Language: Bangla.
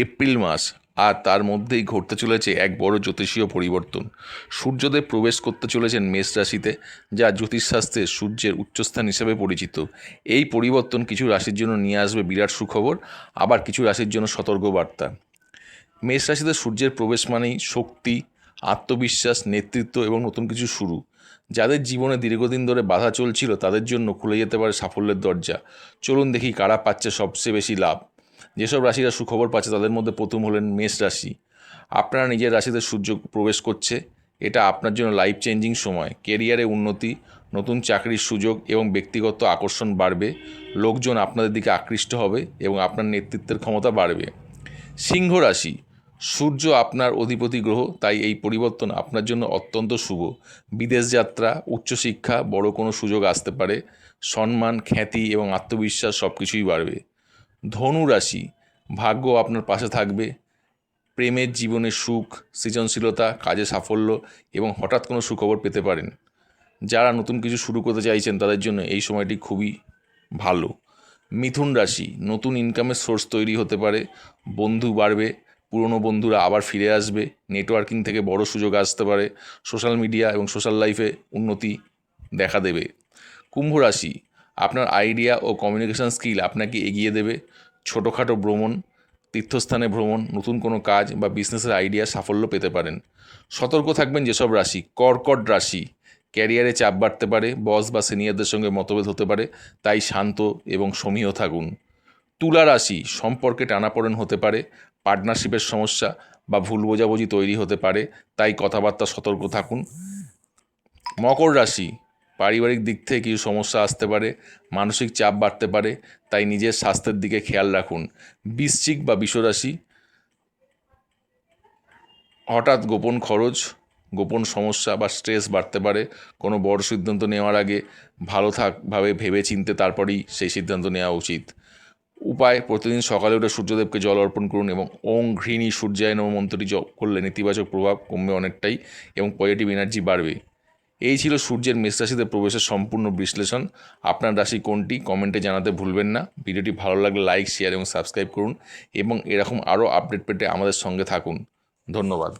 এপ্রিল মাস আর তার মধ্যেই ঘটতে চলেছে এক বড় জ্যোতিষীয় পরিবর্তন। সূর্যদেব প্রবেশ করতে চলেছেন মেষ রাশিতে, যা জ্যোতিষশাস্ত্রে সূর্যের উচ্চস্থান হিসেবে পরিচিত। এই পরিবর্তন কিছু রাশির জন্য নিয়ে আসবে বিরাট সুখবর, আবার কিছু রাশির জন্য সতর্কবার্তা। মেষ রাশিতে সূর্যের প্রবেশ মানেই শক্তি, আত্মবিশ্বাস, নেতৃত্ব এবং নতুন কিছু শুরু। যাদের জীবনে দীর্ঘদিন ধরে বাধা চলছিল তাদের জন্য খুলে যেতে পারে সাফল্যের দরজা। চলুন দেখি কারা পাচ্ছে সবচেয়ে বেশি লাভ। যেসব রাশিরা সুখবর পাচ্ছে তাদের মধ্যে প্রথম হলেন মেষ রাশি। আপনারা নিজের রাশিতে সূর্য প্রবেশ করছে, এটা আপনার জন্য লাইফ চেঞ্জিং সময়। কেরিয়ারে উন্নতি, নতুন চাকরির সুযোগ এবং ব্যক্তিগত আকর্ষণ বাড়বে। লোকজন আপনাদের দিকে আকৃষ্ট হবে এবং আপনার নেতৃত্বের ক্ষমতা বাড়বে। সিংহ রাশি, সূর্য আপনার অধিপতি গ্রহ, তাই এই পরিবর্তন আপনার জন্য অত্যন্ত শুভ। বিদেশ যাত্রা, উচ্চশিক্ষা, বড় কোনো সুযোগ আসতে পারে। সম্মান, খ্যাতি এবং আত্মবিশ্বাস সব কিছুই বাড়বে। ধনু রাশি, ভাগ্য আপনার পাশে থাকবে। প্রেমের জীবনে সুখ, সৃজনশীলতা, কাজে সাফল্য এবং হঠাৎ কোনো সুখবর পেতে পারেন। যারা নতুন কিছু শুরু করতে চাইছেন তাদের জন্য এই সময়টি খুবই ভালো। মিথুন রাশি, নতুন ইনকামের সোর্স তৈরি হতে পারে। বন্ধু বাড়বে, পুরনো বন্ধুরা আবার ফিরে আসবে। নেটওয়ার্কিং থেকে বড় সুযোগ আসতে পারে। সোশ্যাল মিডিয়া এবং সোশ্যাল লাইফে উন্নতি দেখা দেবে। কুম্ভ রাশি, আপনার আইডিয়া ও কমিউনিকেশন স্কিল আপনাকে এগিয়ে দেবে। ছোটোখাটো ভ্রমণ, তীর্থস্থানে ভ্রমণ, নতুন কোনো কাজ বা বিজনেসের আইডিয়া সাফল্য পেতে পারেন। সতর্ক থাকবেন যেসব রাশি। কর্কট রাশি, ক্যারিয়ারে চাপ বাড়তে পারে, বস বা সিনিয়রদের সঙ্গে মতভেদ হতে পারে, তাই শান্ত এবং সমীহ থাকুন। তুলা রাশি, সম্পর্কে টানাপোড়েন হতে পারে, পার্টনারশিপের সমস্যা বা ভুল বোঝাবুঝি তৈরি হতে পারে, তাই কথাবার্তা সতর্ক থাকুন। মকর রাশি, পারিবারিক দিক থেকে কিছু সমস্যা আসতে পারে, মানসিক চাপ বাড়তে পারে, তাই নিজের স্বাস্থ্যের দিকে খেয়াল রাখুন। বৃশ্চিক বা বিশ্বরাশি, হঠাৎ গোপন খরচ, গোপন সমস্যা বা স্ট্রেস বাড়তে পারে। কোনো বড় সিদ্ধান্ত নেওয়ার আগে ভাবে ভেবে চিনতে তারপরেই সেই সিদ্ধান্ত নেওয়া উচিত। উপায়, প্রতিদিন সকালে উঠে সূর্যদেবকে জল অর্পণ করুন এবং ওং ঘৃণী সূর্যায় নমঃ মন্ত্রটি জপ করলে নেতিবাচক প্রভাব কমবে অনেকটাই এবং পজিটিভ এনার্জি বাড়বে। এই ছিল সূর্যের মেষ রাশিতে প্রবেশের সম্পূর্ণ বিশ্লেষণ। আপনার রাশি কোনটি কমেন্টে জানাতে ভুলবেন না। ভিডিওটি ভালো লাগলে লাইক, শেয়ার এবং সাবস্ক্রাইব করুন এবং এরকম আরও আপডেট পেতে আমাদের সঙ্গে থাকুন। ধন্যবাদ।